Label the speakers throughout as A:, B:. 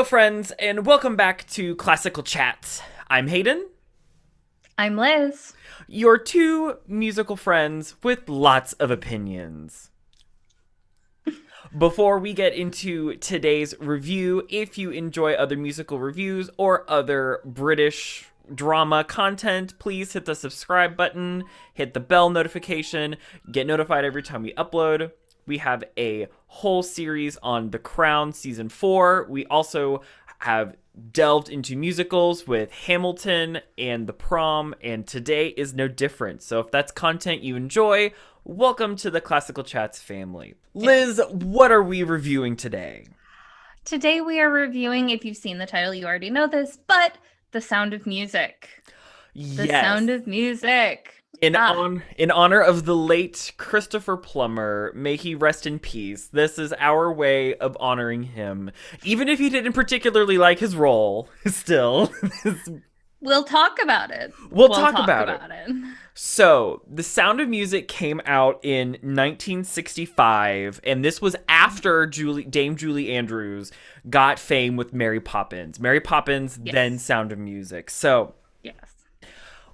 A: Hello, friends, and welcome back to Classical Chats. I'm Hayden,
B: I'm Liz.
A: your two musical friends with lots of opinions. Before we get into today's review, if you enjoy other musical reviews or other British drama content, please hit the subscribe button, hit the bell notification, get notified every time we upload. We have a whole series on The Crown season 4. We also have delved into musicals with Hamilton and The Prom, and today is no different. So if that's content you enjoy, welcome to the Classical Chats family. Liz,
B: Yes.
A: what are we reviewing today?
B: Today we are reviewing, if you've seen the title, you already know this, but The Sound of Music. The
A: Yes.
B: Sound of Music.
A: In
B: Ah,
A: in honor of the late Christopher Plummer, may he rest in peace. This is our way of honoring him, even if he didn't particularly like his role. Still,
B: we'll talk about it.
A: we'll
B: We'll
A: talk
B: talk
A: about it.
B: about it.
A: So, The Sound of Music came out in 1965, and this was after Dame Julie Andrews got fame with Mary Poppins. Mary Poppins, then
B: Yes.
A: Sound of Music. So,
B: Yes.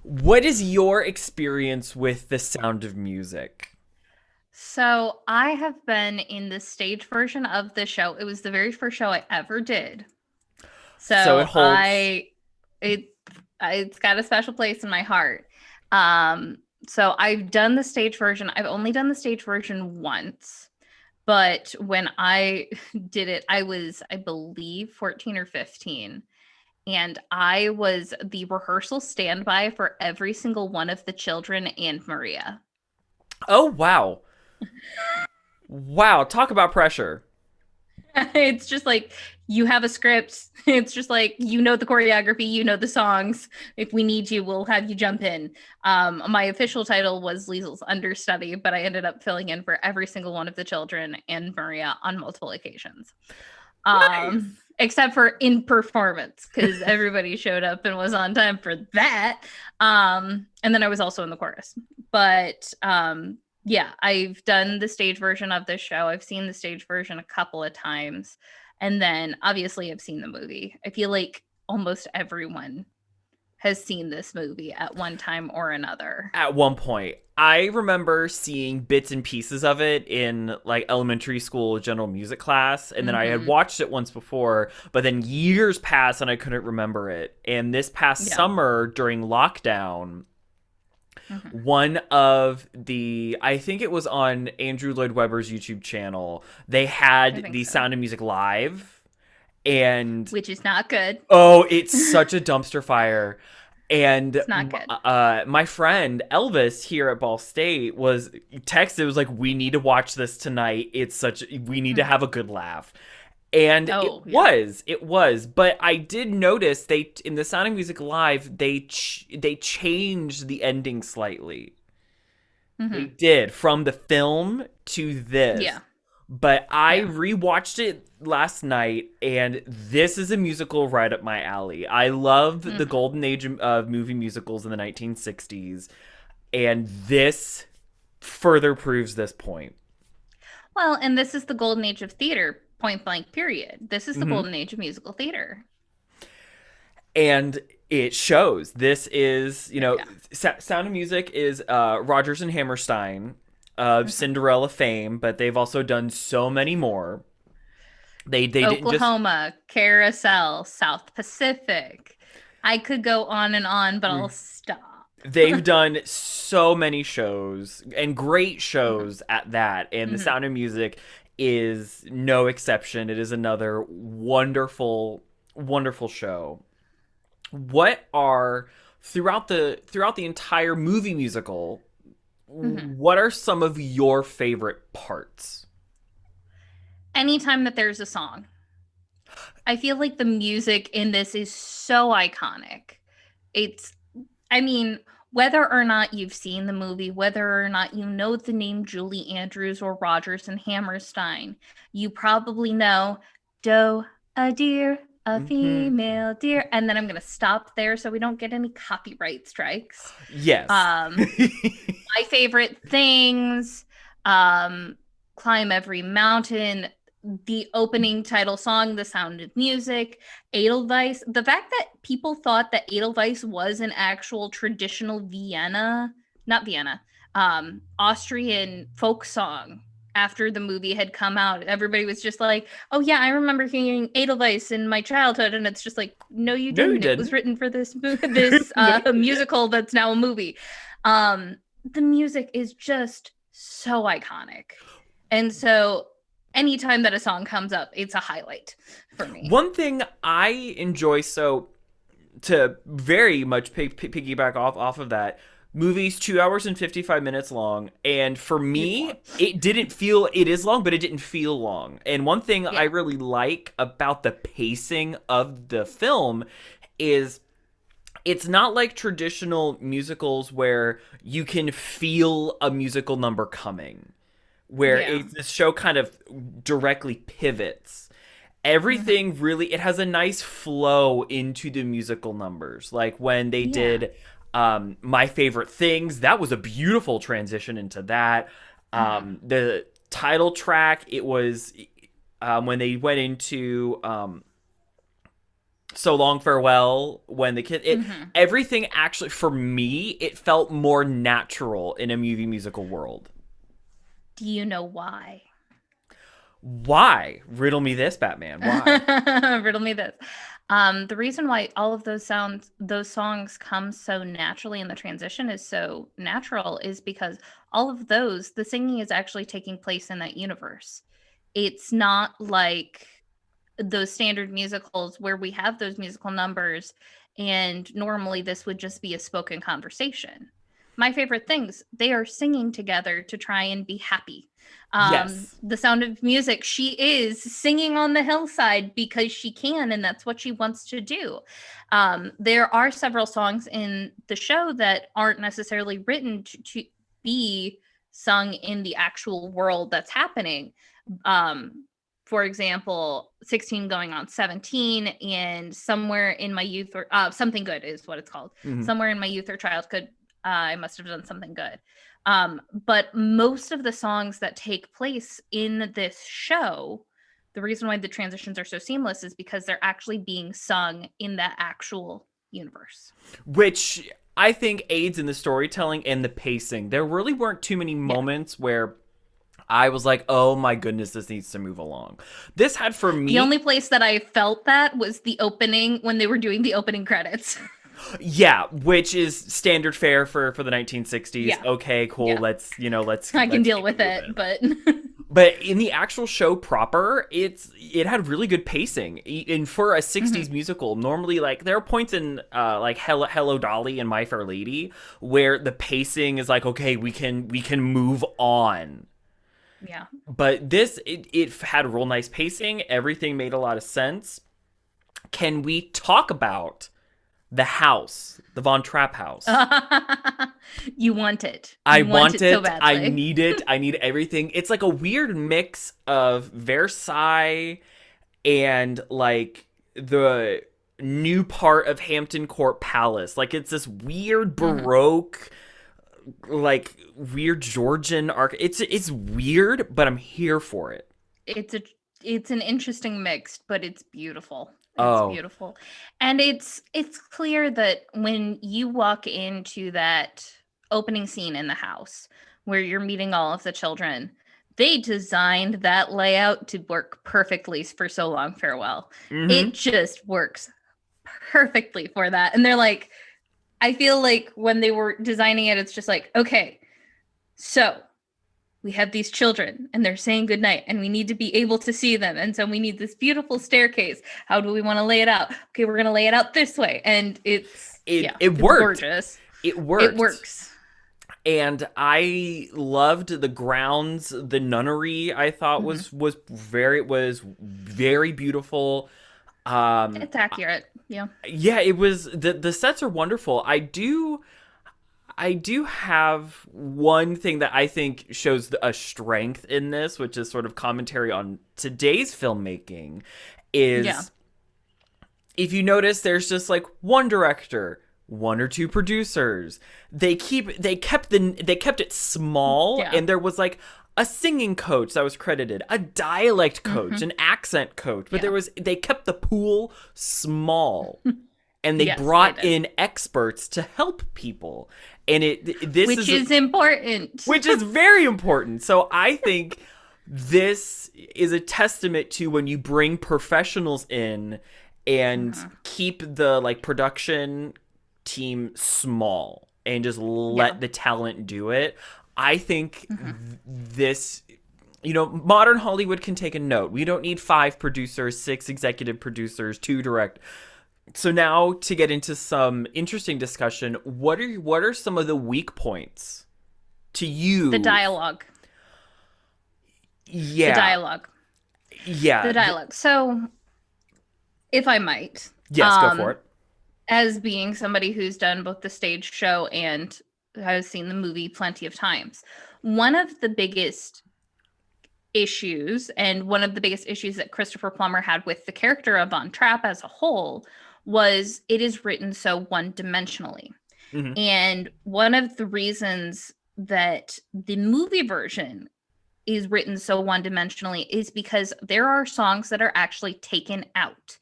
A: what is your experience with The Sound of Music?
B: So I have been in the stage version of the show. It was the very first show I ever did.
A: So it
B: So
A: holds.
B: it, it's got a special place in my heart. Um, so I've done the stage version. I've only done the stage version once, but when I did it, I was, I believe, 14 or 15. And I was the rehearsal standby for every single one of the children and Maria.
A: Oh, wow. Wow, talk about pressure.
B: It's just like you have a script. It's just like you know the choreography, you know the songs. If we need you, we'll have you jump in. My official title was Liesel's understudy, but I ended up filling in for every single one of the children and Maria on multiple occasions.
A: Nice.
B: Except for in performance, because everybody showed up and was on time for that. And then I was also in the chorus. But yeah, I've done the stage version of this show. I've seen the stage version a couple of times. And then obviously I've seen the movie. I feel like almost everyone has seen this movie at one time or another.
A: At one point, I remember seeing bits and pieces of it in like elementary school general music class, and then I had
B: Mm-hmm.
A: watched it once before, but then years passed and I couldn't remember it. And this past
B: Yeah.
A: summer during lockdown,
B: Mm-hmm.
A: one of the, I think it was on Andrew Lloyd Webber's YouTube channel, they
B: I
A: had
B: think
A: the
B: so.
A: Sound of Music live, and
B: Which is not good.
A: oh, it's such a dumpster fire. And
B: It's not good.
A: my friend Elvis here at Ball State was texted, was like, we need to watch this tonight. It's such, we need to
B: Mhm.
A: have a good laugh. And
B: Oh, yeah.
A: it was, but I did notice they, in the Sound of Music Live, they changed the ending slightly. They
B: Hmm.
A: did from the film to this.
B: Yeah.
A: But I
B: Yeah.
A: rewatched it last night, and this is a musical right up my alley. I love the
B: Hmm.
A: golden age of movie musicals in the 1960s, and this further proves this point.
B: Well, and this is the golden age of theater, point blank, period. This is the
A: Hmm.
B: golden age of musical theater.
A: And it shows. This is,
B: Yeah.
A: Sound of Music is Rodgers and Hammerstein of
B: Hmm.
A: Cinderella fame, but they've also done so many more. They didn't just.
B: Oklahoma, Carousel, South Pacific. I could go on, but I'll stop.
A: They've done so many shows and great
B: Hmm.
A: shows at that, and The
B: Hmm.
A: Sound of Music is no exception. It is another wonderful, wonderful show. What are throughout the entire movie musical?
B: Hmm.
A: What are some of your favorite parts?
B: Anytime that there's a song, I feel like the music in this is so iconic. It's, I mean, whether or not you've seen the movie, whether or not you know the name Julie Andrews or Rogers and Hammerstein, you probably know Doe, a deer, a
A: Hmm.
B: female deer. And then I'm going to stop there so we don't get any copyright strikes.
A: Yes.
B: Um, my favorite things, um, climb every mountain. the opening title song, The Sound of Music, Edelweiss. The fact that people thought that Edelweiss was an actual traditional not Vienna, Austrian folk song after the movie had come out. Everybody was just like, oh yeah, I remember hearing Edelweiss in my childhood. And it's just like, no, you
A: No, you
B: didn't. It was
A: didn't.
B: written for this
A: No, you didn't.
B: musical that's now a movie. The music is just so iconic. And so anytime that a song comes up, it's a highlight for me.
A: One thing I enjoy, so to very much piggyback off of that, movies 2 hours and 55 minutes long, and for me it didn't feel, it is long, but it didn't feel long. And one thing I
B: Yeah.
A: really like about the pacing of the film is it's not like traditional musicals where you can feel a musical number coming, where
B: Yeah.
A: this show kind of directly pivots.
B: Mhm.
A: Everything really, it has a nice flow into the musical numbers. Like when they
B: Yeah.
A: did My Favorite Things, that was a beautiful transition into that.
B: Mhm.
A: The title track, it was when they went into So Long Farewell, when the kid,
B: Mhm.
A: everything actually, for me, it felt more natural in a movie musical world.
B: Do you know why?
A: Why? Riddle me this, Batman. Why?
B: Riddle me this. The reason why all of those songs come so naturally and the transition is so natural is because all of those, the singing is actually taking place in that universe. It's not like those standard musicals where we have those musical numbers and normally this would just be a spoken conversation. My favorite things, they are singing together to try and be happy.
A: Yes.
B: The Sound of Music, she is singing on the hillside because she can and that's what she wants to do. There are several songs in the show that aren't necessarily written to be sung in the actual world that's happening. um for example, 16 going on 17 and Somewhere in My Youth or Something Good is what it's called.
A: Mm-hmm.
B: Somewhere in My Youth or Childhood, I must have done something good. But most of the songs that take place in this show, the reason why the transitions are so seamless is because they're actually being sung in that actual universe.
A: Which I think aids in the storytelling and the pacing. There really weren't too many
B: Yeah.
A: moments where I was like, oh my goodness, this needs to move along. This had for
B: The
A: me,
B: only place that I felt that was the opening when they were doing the opening credits.
A: yeah, which is standard fare for the 1960s.
B: Yeah.
A: Okay, cool.
B: Yeah.
A: Let's
B: I can deal
A: keep it
B: with it,
A: moving.
B: but
A: But in the actual show proper, it had really good pacing. And for a
B: Mhm.
A: 60s musical, normally like there are points in like Hello Dolly and My Fair Lady where the pacing is like, okay, we can move on.
B: Yeah.
A: But this, it had real nice pacing. Everything made a lot of sense. Can we talk about the house, the Von Trapp house?
B: You want it.
A: I
B: You want
A: want
B: it so
A: it. I
B: badly.
A: need it. I need everything. It's like a weird mix of Versailles and like the new part of Hampton Court Palace. Like it's this weird
B: Mhm.
A: Baroque, like weird Georgian arc. It's weird, but I'm here for it.
B: It's a it's an interesting mix, but it's beautiful. It's
A: Oh,
B: beautiful. And it's clear that when you walk into that opening scene in the house where you're meeting all of the children, they designed that layout to work perfectly for So Long Farewell.
A: mm-hmm.
B: It just works perfectly for that. And they're like, I feel like when they were designing it, it's just like, okay, so we have these children and they're saying goodnight and we need to be able to see them. And so we need this beautiful staircase. How do we want to lay it out? Okay, we're going to lay it out this way. And
A: It
B: yeah,
A: it
B: it's
A: worked.
B: gorgeous.
A: It
B: It
A: worked.
B: works.
A: And I loved the grounds. The nunnery I thought
B: Mhm.
A: was very beautiful. Um,
B: It's accurate. Yeah.
A: yeah, it was, the sets are wonderful. I do have one thing that I think shows a strength in this, which is sort of commentary on today's filmmaking,
B: Yeah.
A: is if you notice there's just like one director, one or two producers. They kept it small,
B: Yeah.
A: and there was like a singing coach that was credited, a dialect coach, an accent coach, but
B: Yeah.
A: they kept the pool small. And they
B: Yes,
A: brought
B: they did.
A: in experts to help people. And this
B: Which is important.
A: which is very important. So I think this is a testament to when you bring professionals in and keep the like production team small and just let the talent do it. I think this, modern Hollywood can take a note. We don't need 5 producers, 6 executive producers, 2 direct. So now to get into some interesting discussion, what are some of the weak points to you?
B: The dialogue.
A: Yeah.
B: The dialogue.
A: Yeah.
B: The dialogue. So, if I might.
A: Yes, go for it.
B: As being somebody who's done both the stage show and has seen the movie plenty of times, one of the biggest issues, and one of the biggest issues that Christopher Plummer had with the character of Von Trapp as a whole, was it is written so one-dimensionally.
A: Mhm.
B: And one of the reasons that the movie version is written so one-dimensionally is because there are songs that are actually taken out.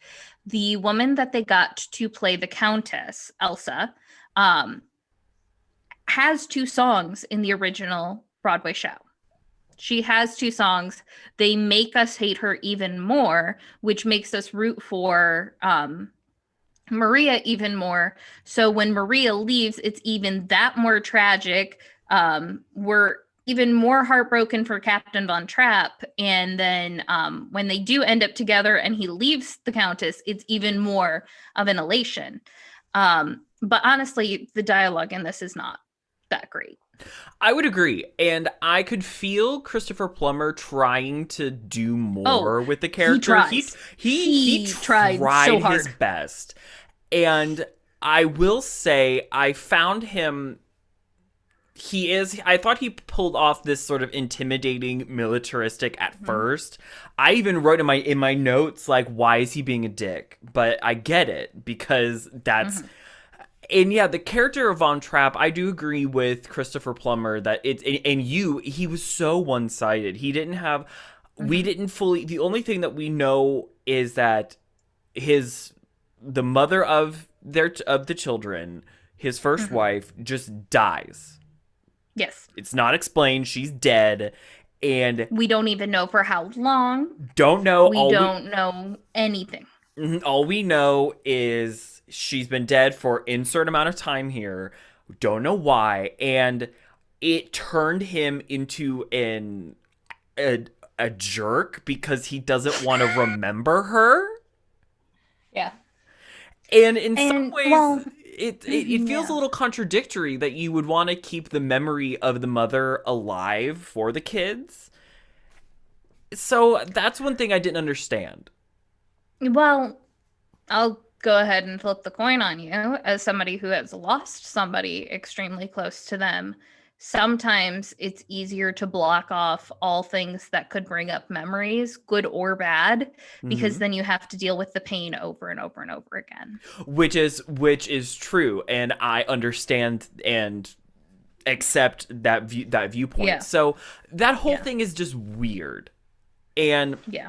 B: The woman that they got to play the Countess, Elsa, has 2 songs in the original Broadway show. She has 2 songs. They make us hate her even more, which makes us root for Maria even more. So when Maria leaves, it's even that more tragic. We're even more heartbroken for Captain Von Trapp. And then when they do end up together and he leaves the Countess, it's even more of an elation. But honestly, the dialogue in this is not that great.
A: I would agree. And I could feel Christopher Plummer trying to do more with the character. He tried
B: so hard.
A: his best. And I will say, I found him... I thought he pulled off this sort of intimidating, militaristic at first. I even wrote in my notes, like, why is he being a dick? But I get it, because that's... And yeah, the character of Von Trapp, I do agree with Christopher Plummer that he was so one-sided. He didn't have... We didn't fully... The only thing that we know is that the mother of the children, his first wife, just dies.
B: Yes.
A: It's not explained. She's dead. And
B: we don't even know for how long.
A: Don't know.
B: We don't know anything.
A: All we know is she's been dead for insert amount of time here. Don't know why. And it turned him into a jerk because he doesn't want to remember her.
B: Yeah.
A: And in some ways, it feels a little contradictory that you would want to keep the memory of the mother alive for the kids. So that's one thing I didn't understand.
B: Well, I'll go ahead and flip the coin on you. As somebody who has lost somebody extremely close to them, sometimes it's easier to block off all things that could bring up memories, good or bad, because then you have to deal with the pain over and over and over again.
A: Which is true, and I understand and accept that viewpoint.
B: Yeah.
A: So that whole thing is just weird. And
B: yeah,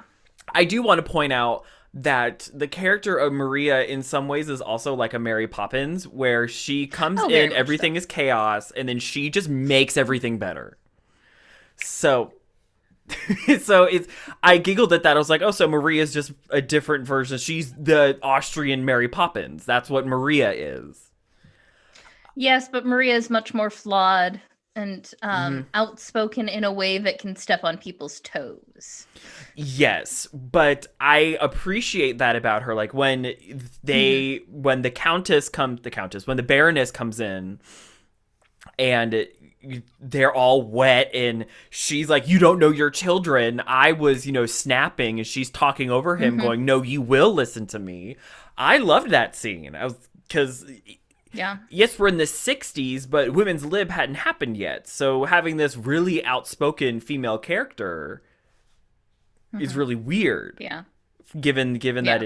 A: I do want to point out that the character of Maria in some ways is also like a Mary Poppins, where she comes in, everything is chaos, and then she just makes everything better. So I giggled at that. I was like, oh, so Maria's just a different version. She's the Austrian Mary Poppins. That's what Maria is.
B: Yes, but Maria is much more flawed and outspoken in a way that can step on people's toes.
A: Yes, but I appreciate that about her. Like when when when the Baroness comes in and they're all wet and she's like, you don't know your children. I was, snapping, and she's talking over him going, no, you will listen to me. I loved that scene. Yes, we're in the 60s, but women's lib hadn't happened yet. So having this really outspoken female character is really weird.
B: Yeah.
A: Given that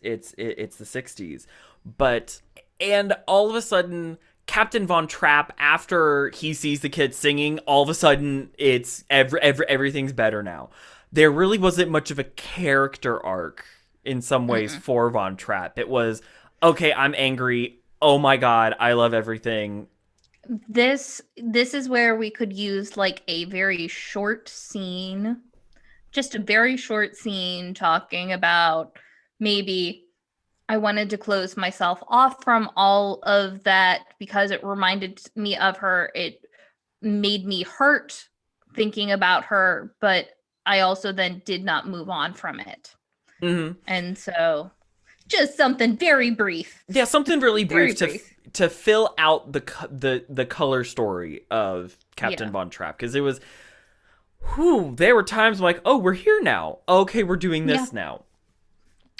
A: it's the 60s. But And all of a sudden, Captain Von Trapp, after he sees the kids singing, all of a sudden it's everything's better now. There really wasn't much of a character arc in some ways for Von Trapp. It was, okay, I'm angry. Oh my god, I love everything.
B: This is where we could use like a very short scene, just a very short scene talking about maybe I wanted to close myself off from all of that because it reminded me of her. It made me hurt thinking about her, but I also then did not move on from it.
A: Mm-hmm.
B: And so just something very brief.
A: Yeah, something really brief,
B: brief.
A: to fill out the color story of Captain Von Trapp, because it was, there were times I'm like, oh, we're here now. Okay, we're doing this now.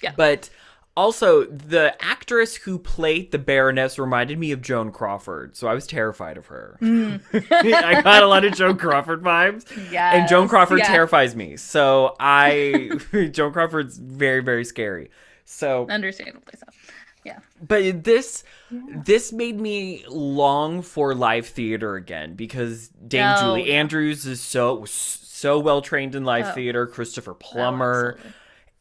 B: Yeah.
A: But also, the actress who played the Baroness reminded me of Joan Crawford, so I was terrified of her. I got a lot of Joan Crawford vibes.
B: Yes,
A: and Joan Crawford terrifies me. So Joan Crawford's very, very scary. So
B: understandably so. Yeah.
A: But this made me long for live theater again, because Dame Julie Andrews is so well trained in live theater. Christopher Plummer.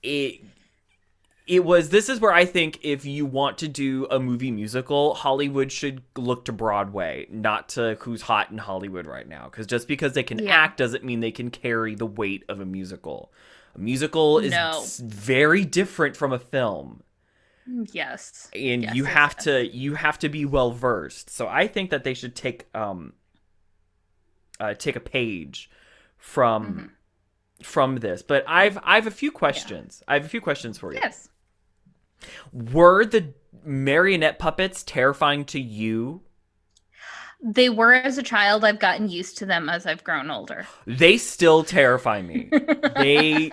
A: This is where I think if you want to do a movie musical, Hollywood should look to Broadway, not to who's hot in Hollywood right now. Because just because they can act doesn't mean they can carry the weight of a musical. A musical is very different from a film.
B: Yes.
A: And you have to be well versed. So I think that they should take a page from this. But I've a few questions. I have a few questions for you.
B: Yes.
A: Were the marionette puppets terrifying to you?
B: They were as a child. I've gotten used to them as I've grown older.
A: They still terrify me. They're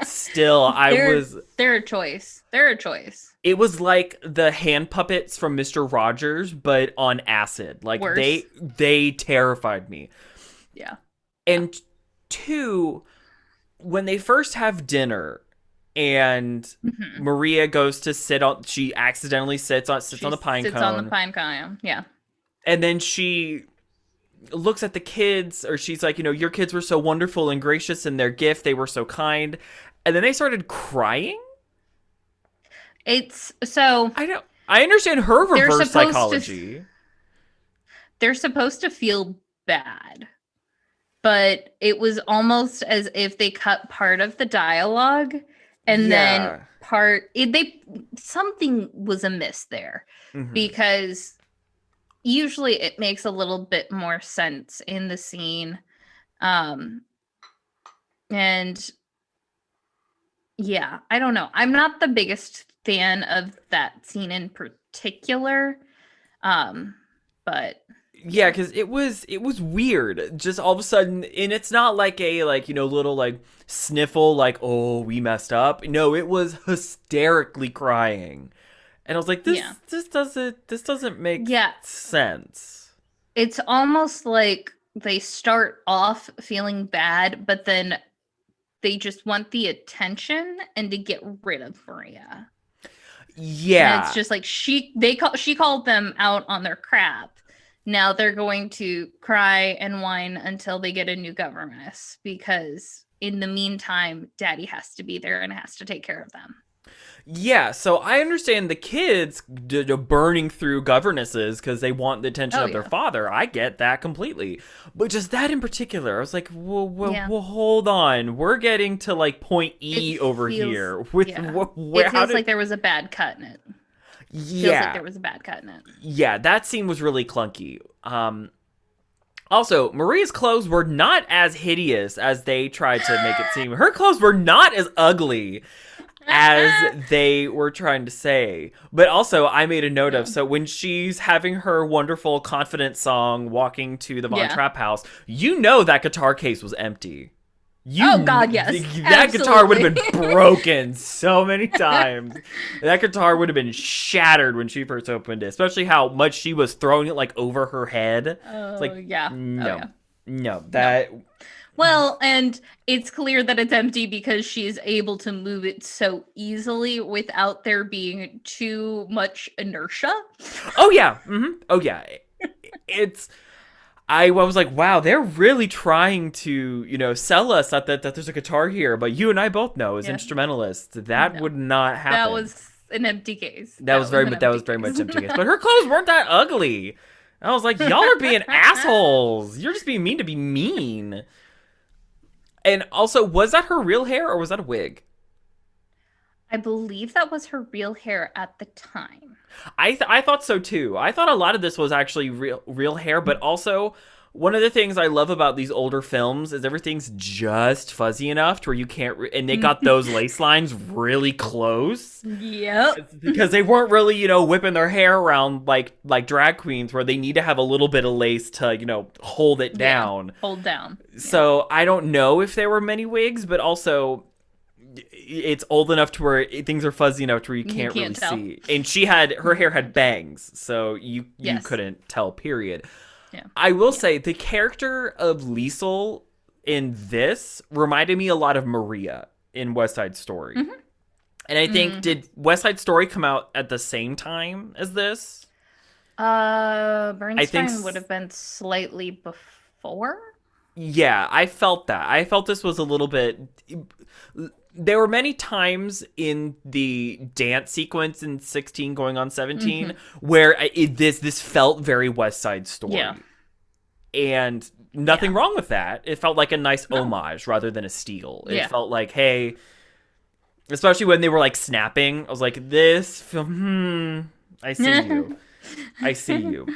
B: a choice. They're a choice.
A: It was like the hand puppets from Mr. Rogers, but on acid. Like, worse. They terrified me.
B: Yeah.
A: And two, when they first have dinner and Maria goes to she accidentally sits on the pine cone.
B: Sits on the pine cone, yeah.
A: And then she looks at the kids, or she's like, your kids were so wonderful and gracious in their gift. They were so kind. And then they started crying.
B: It's so...
A: I understand her reverse psychology.
B: They're supposed to feel bad. But it was almost as if they cut part of the dialogue and then something was amiss there, because usually it makes a little bit more sense in the scene. And yeah, I don't know. I'm not the biggest fan of that scene in particular. But
A: yeah, because it was weird. Just all of a sudden, and it's not like a little sniffle, like, oh, we messed up. No, it was hysterically crying, and I was like, this doesn't make sense.
B: It's almost like they start off feeling bad, but then they just want the attention and to get rid of Maria.
A: Yeah,
B: and it's just like she called them out on their crap. Now they're going to cry and whine until they get a new governess, because in the meantime, Daddy has to be there and has to take care of them.
A: Yeah, so I understand the kids burning through governesses because they want the attention of their father. I get that completely. But just that in particular, I was like, well, hold on. We're getting to point E here.
B: It feels like there was a bad cut in it.
A: Yeah.
B: Feels like there was a bad cut in it.
A: Yeah, that scene was really clunky. Also, Maria's clothes were not as hideous as they tried to make it seem. Her clothes were not as ugly as they were trying to say. But also, I made a note of, so when she's having her wonderful, confident song, walking to the Von Trapp house, that guitar case was empty.
B: God, yes.
A: That guitar would have been broken so many times. That guitar would have been shattered when she first opened it, especially how much she was throwing it over her head.
B: Oh,
A: it's like,
B: yeah.
A: No, that.
B: Well, and it's clear that it's empty because she's able to move it so easily without there being too much inertia.
A: Oh yeah. Oh yeah. It's I was like, wow, they're really trying to, sell us that there's a guitar here, but you and I both know as
B: Yeah.
A: instrumentalists that
B: No.
A: would not
B: That
A: happen.
B: was an empty case.
A: That was
B: an empty
A: very much
B: case.
A: empty case. But her clothes weren't that ugly. I was like, y'all are being assholes. You're just being mean to be mean. And also, was that her real hair or was that a wig?
B: I believe that was her real hair at the time.
A: I thought so too. I thought a lot of this was actually real hair, but also one of the things I love about these older films is everything's just fuzzy enough to where you can't and they got those lace lines really close.
B: Yep.
A: Because they weren't really, whipping their hair around like drag queens where they need to have a little bit of lace to, hold it down.
B: Yeah, hold down.
A: So I don't know if there were many wigs, but also it's old enough to where things are fuzzy enough to where you can't really
B: tell.
A: see. And her hair had bangs, so you couldn't tell, period.
B: Yeah.
A: I will say the character of Liesel in this reminded me a lot of Maria in West Side Story.
B: Mm-hmm.
A: And I think, did West Side Story come out at the same time as this?
B: Bernstein would have been slightly before.
A: Yeah, I felt that. I felt this was a little bit... There were many times in the dance sequence in 16 going on 17 where this felt very West Side Story.
B: Yeah.
A: And nothing wrong with that. It felt like a nice homage rather than a steal. It felt like, hey, especially when they were like snapping, I was like, this film, I see you. I see you.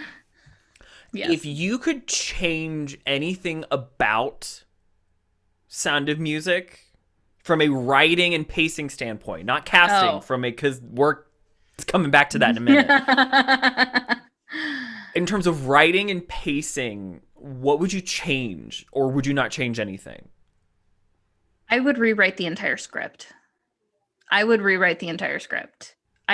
B: Yes.
A: If you could change anything about Sound of Music from a writing and pacing standpoint, not casting, because we're coming back to that in a minute. In terms of writing and pacing, what would you change, or would you not change anything?
B: I would rewrite the entire script. I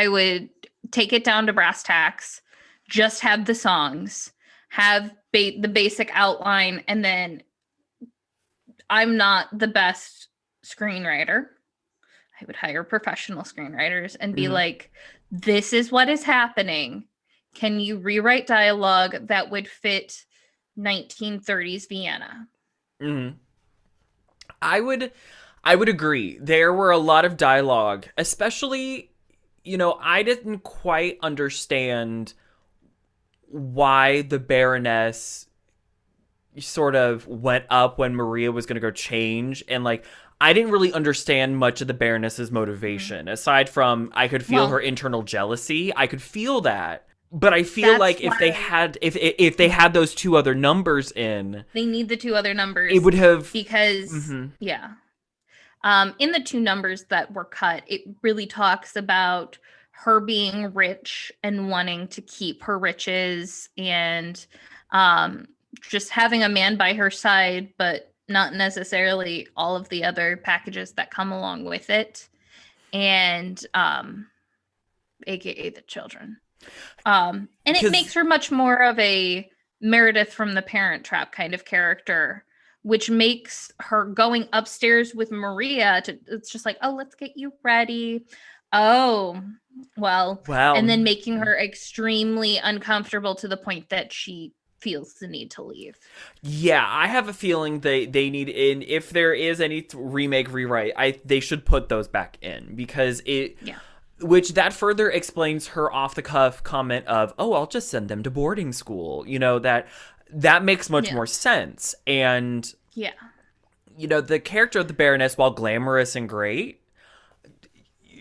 B: would take it down to brass tacks, just have the songs, have the basic outline, and then I'm not the best screenwriter. I would hire professional screenwriters and be like, this is what is happening. Can you rewrite dialogue that would fit 1930s Vienna?
A: I would agree. There were a lot of dialogue, especially, I didn't quite understand why the Baroness sort of went up when Maria was going to go change. And I didn't really understand much of the Baroness's motivation, aside from I could feel her internal jealousy. I could feel that. But I feel like if they had those two other numbers in,
B: they need the two other numbers.
A: It would have
B: because in the two numbers that were cut, it really talks about her being rich and wanting to keep her riches and just having a man by her side, but not necessarily all of the other packages that come along with it, and aka the children. And it makes her much more of a Meredith from The Parent Trap kind of character, which makes her going upstairs with Maria it's just like, oh, let's get you ready. Oh, well, and then making her extremely uncomfortable to the point that she feels the need to leave.
A: Yeah, I have a feeling they need in, if there is any remake rewrite, they should put those back in, because which that further explains her off the cuff comment of, oh, I'll just send them to boarding school. That makes much more sense. And the character of the Baroness, while glamorous and great,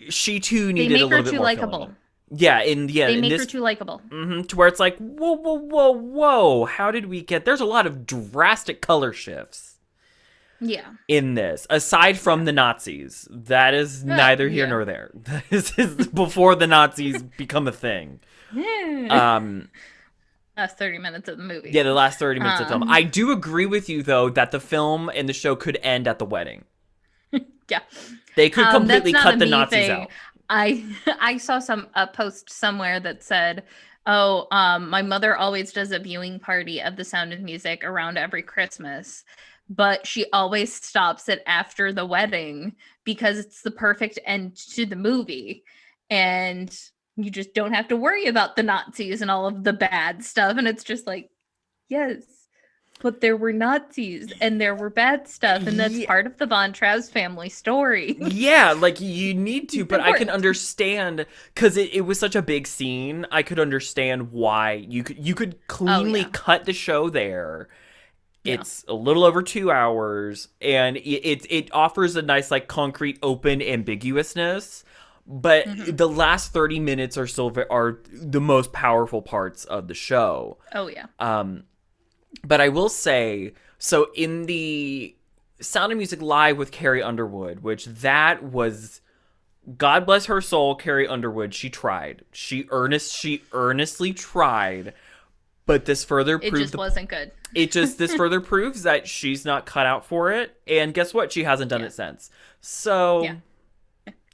A: she too needed a little bit more likable. They
B: make her too likable.
A: To where it's like, whoa, how did we get... There's a lot of drastic color shifts in this, aside from the Nazis. That is neither here nor there. This is before the Nazis become a thing.
B: Last 30 minutes of the movie.
A: Yeah, the last 30 minutes of the film. I do agree with you, though, that the film and the show could end at the wedding.
B: Yeah.
A: They could completely cut the Nazis out.
B: I saw a post somewhere that said, my mother always does a viewing party of The Sound of Music around every Christmas, but she always stops it after the wedding because it's the perfect end to the movie. And you just don't have to worry about the Nazis and all of the bad stuff. And it's just like, yes, but there were Nazis and there were bad stuff. And that's
A: Yeah,
B: part of the Von Trapp's family story.
A: yeah, like you need to,
B: It's
A: but I can
B: important.
A: understand because it was such a big scene. I could understand why you could
B: Oh,
A: cleanly
B: yeah.
A: cut the show there.
B: Yeah.
A: It's a little over 2 hours, and it offers a nice like concrete, open ambiguousness. But
B: Hmm.
A: the last 30 minutes are still are the most powerful parts of the show.
B: Oh, yeah.
A: But I will say, so in the Sound of Music Live with Carrie Underwood, which that was, God bless her soul, Carrie Underwood. She tried. She earnestly tried. But this further
B: It
A: proved
B: just
A: the
B: wasn't good.
A: this further proves that she's not cut out for it. And guess what? She hasn't done
B: Yeah.
A: it since.
B: Yeah.
A: So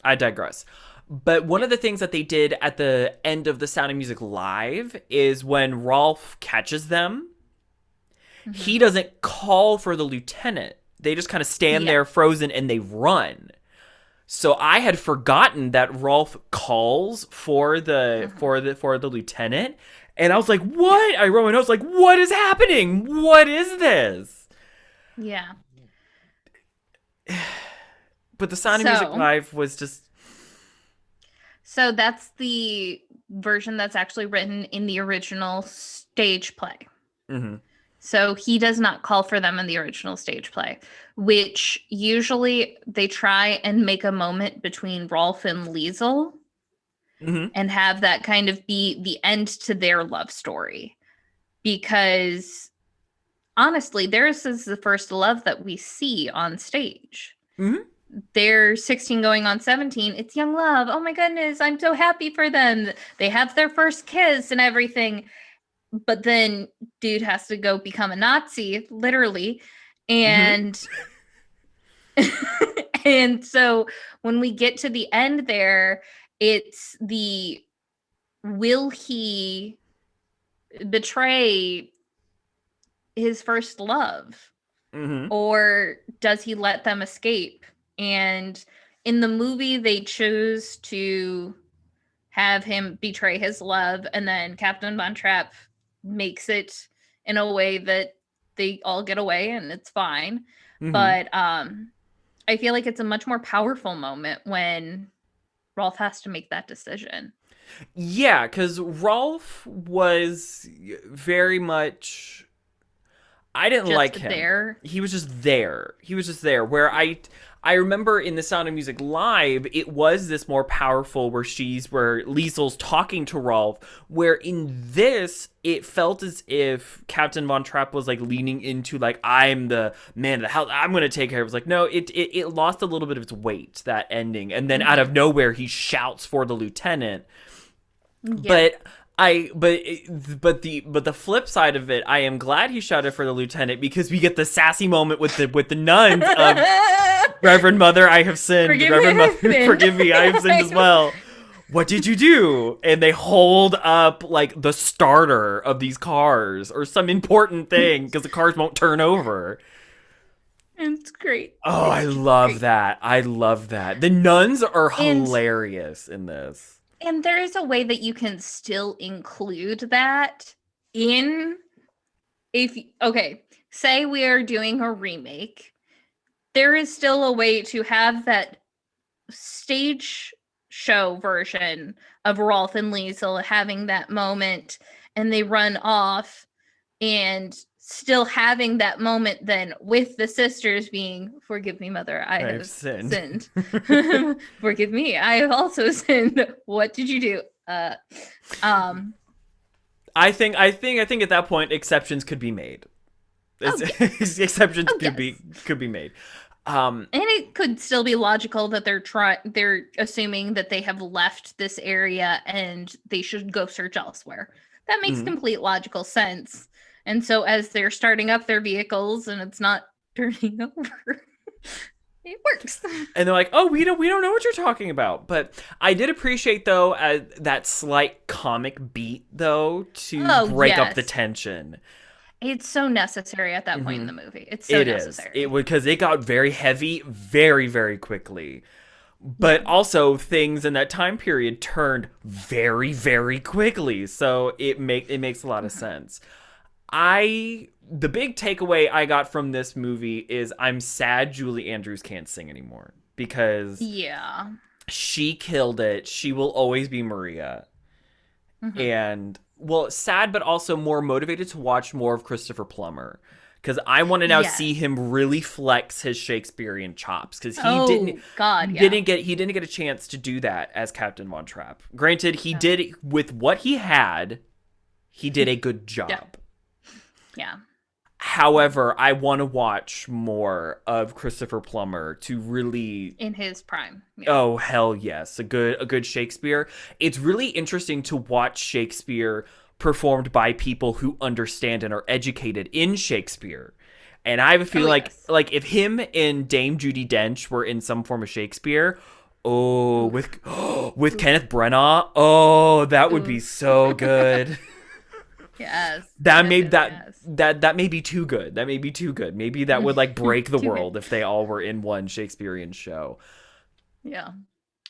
A: I digress. But one
B: Yeah.
A: of the things that they did at the end of the Sound of Music Live is when Rolf catches them, he
B: Hmm.
A: doesn't call for the lieutenant. They just kind of stand
B: Yeah.
A: there frozen and they run. So I had forgotten that Rolf calls for the
B: Hmm.
A: for the lieutenant, and I was like, "What?" I wrote my notes like, "What is happening? What is this?"
B: Yeah.
A: But the Sound of Music
B: So,
A: Live was just
B: so that's the version that's actually written in the original stage play.
A: mhm.
B: So he does not call for them in the original stage play, which usually they try and make a moment between Rolf and Liesel
A: Mhm.
B: and have that kind of be the end to their love story. Because honestly, theirs is the first love that we see on stage.
A: Mhm.
B: They're 16 going on 17. It's young love. Oh my goodness, I'm so happy for them. They have their first kiss and everything. But then dude has to go become a Nazi, literally.
A: Mhm.
B: And and so when we get to the end there, it's the will he betray his first love
A: Mhm.
B: or does he let them escape? And in the movie, they choose to have him betray his love, and then Captain Von Trapp makes it in a way that they all get away and it's fine.
A: Mhm.
B: But I feel like it's a much more powerful moment when Rolf has to make that decision.
A: Yeah, cuz Rolf was very much, I didn't like
B: Just
A: him.
B: there.
A: He was just there. He was just there. Where I remember in the Sound of Music Live, it was this more powerful where Liesel's talking to Rolf. Where in this, it felt as if Captain Von Trapp was like leaning into like, I'm the man of the house. I'm gonna take care of it. It was like, no, it lost a little bit of its weight, that ending, and then out
B: Hmm.
A: of nowhere he shouts for the lieutenant.
B: Yeah.
A: But but the flip side of it, I am glad he shouted for the lieutenant because we get the sassy moment with the nuns of Reverend Mother, I have sinned.
B: Forgive me,
A: Reverend
B: I've
A: Mother,
B: sinned.
A: forgive me, I have sinned as well. What did you do? And they hold up like the starter of these cars or some important thing because the cars won't turn over.
B: It's great.
A: Oh, I
B: It's
A: love
B: great.
A: that. I love that. The nuns are
B: And
A: hilarious in this.
B: there is a way that you can still include that in if okay, say we are doing a remake. There is still a way to have that stage show version of Rolf and Liesel having that moment and they run off and still having that moment then with the sisters being forgive me mother I
A: I've
B: have
A: sinned.
B: sinned. Forgive me I have also sinned. What did you do? Um
A: I think at that point exceptions could be made.
B: oh yes.
A: Exceptions
B: Oh
A: could be
B: yes.
A: could be made. Um,
B: And it could still be logical that they're assuming that they have left this area and they should go search elsewhere. That makes
A: mhm.
B: complete logical sense. And so as they're starting up their vehicles and it's not turning over, it works.
A: And they're like, "Oh, we don't know what you're talking about." But I did appreciate though that slight comic beat though to
B: Oh
A: break up the
B: yes.
A: tension.
B: It's so necessary at that point in
A: Hmm.
B: the movie. It's so
A: It is. It
B: necessary.
A: would because it got very heavy very, very quickly.
B: Yeah.
A: But also things in that time period turned very, very quickly. So it makes a lot of
B: Mhm.
A: sense. The big takeaway I got from this movie is I'm sad Julie Andrews can't sing anymore because
B: Yeah.
A: she killed it. She will always be Maria.
B: Hmm.
A: And well, sad but also more motivated to watch more of Christopher Plummer because I want to now see
B: Yes.
A: him really flex his Shakespearean chops because
B: Oh God, yeah.
A: he didn't get a chance to do that as Captain Von Trapp. Granted, he
B: No.
A: did with what he had, he did a good
B: Yeah.
A: job.
B: Yeah.
A: However, I want to watch more of Christopher Plummer to really
B: In his prime. Yeah.
A: oh hell yes, a good Shakespeare. It's really interesting to watch Shakespeare performed by people who understand and are educated in Shakespeare. And I have a
B: Oh
A: feeling
B: yes.
A: like if him and Dame Judi Dench were in some form of Shakespeare, oh with
B: Oof.
A: with
B: Oof.
A: Kenneth Branagh, oh that would be
B: Oof.
A: so good.
B: Yes.
A: That
B: Yes.
A: may
B: Yes. Yes.
A: that may be too good. That may be too good. Maybe that would like break the
B: Too good.
A: world if they all were in one Shakespearean show.
B: Yeah.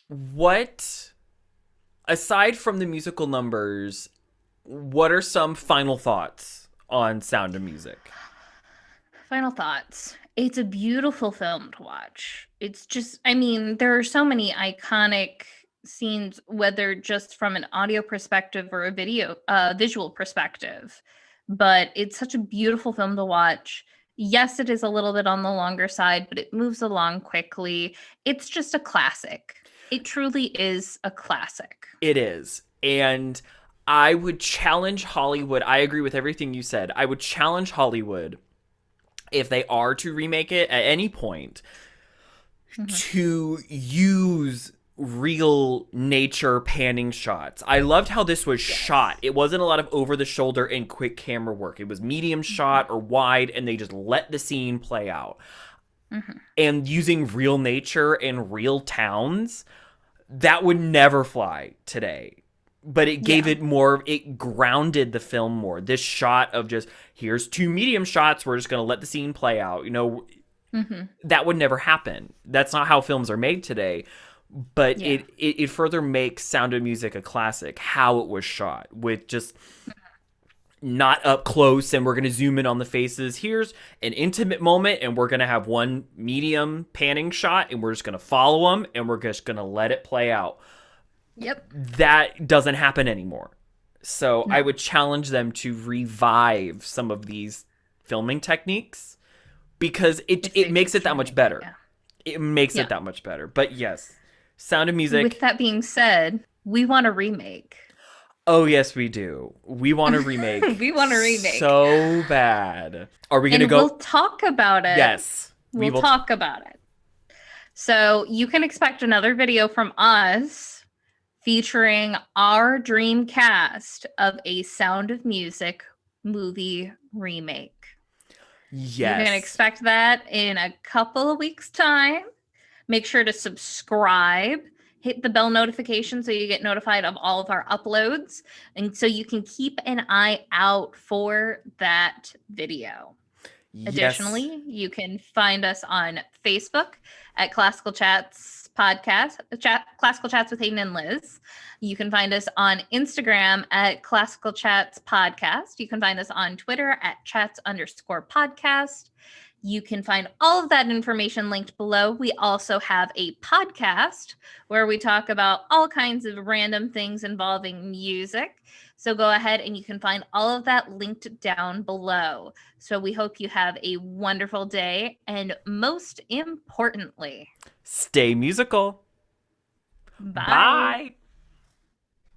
A: What aside from the musical numbers, what are some final thoughts on Sound of Music?
B: Final thoughts. It's a beautiful film to watch. It's just, I mean, there are so many iconic scenes, whether just from an audio perspective or a visual perspective. But it's such a beautiful film to watch. Yes, it is a little bit on the longer side, but it moves along quickly. It's just a classic. It truly is a classic.
A: It is. And I would challenge Hollywood. I agree with everything you said. I would challenge Hollywood if they are to remake it at any point
B: Mhm.
A: to use real nature panning shots. I loved how this was shot.
B: Yes.
A: It wasn't a lot of over the shoulder and quick camera work. It was medium
B: Mhm.
A: shot or wide and they just let the scene play out.
B: Mhm.
A: And using real nature and real towns, that would never fly today. But it gave
B: Yeah.
A: it more, it grounded the film more. This shot of just, here's two medium shots, we're just going to let the scene play out. You know,
B: Mhm.
A: that would never happen. That's not how films are made today. But
B: Yeah.
A: it further makes Sound of Music a classic, how it was shot, with just not up close and we're going to zoom in on the faces. Here's an intimate moment and we're going to have one medium panning shot and we're just going to follow them and we're just going to let it play out.
B: Yep.
A: That doesn't happen anymore. So I
B: No.
A: would challenge them to revive some of these filming techniques because
B: If
A: it
B: they
A: makes
B: choose
A: it
B: to
A: that much
B: remake it,
A: better.
B: yeah.
A: It makes it
B: Yeah.
A: that much better. But yes, Sound of
B: With
A: Music.
B: that being said, we want a remake.
A: Oh yes, we do. We want a remake
B: We want a remake.
A: so bad. Are we gonna
B: And
A: go?
B: we'll talk about it.
A: Yes, we
B: We'll
A: will.
B: talk about it. So you can expect another video from us featuring our dream cast of a Sound of Music movie remake. You can
A: Yes.
B: expect that in a couple of weeks' time. Make sure to subscribe, hit the bell notification so you get notified of all of our uploads, and so you can keep an eye out for that video.
A: Yes.
B: Additionally, you can find us on Facebook at Classical Chats Podcast, Classical Chats with Hayden and Liz. You can find us on Instagram at Classical Chats Podcast. You can find us on Twitter at chats_podcast. You can find all of that information linked below. We also have a podcast where we talk about all kinds of random things involving music. So go ahead and you can find all of that linked down below. So we hope you have a wonderful day. And most importantly,
A: Stay musical.
B: bye.
A: Bye.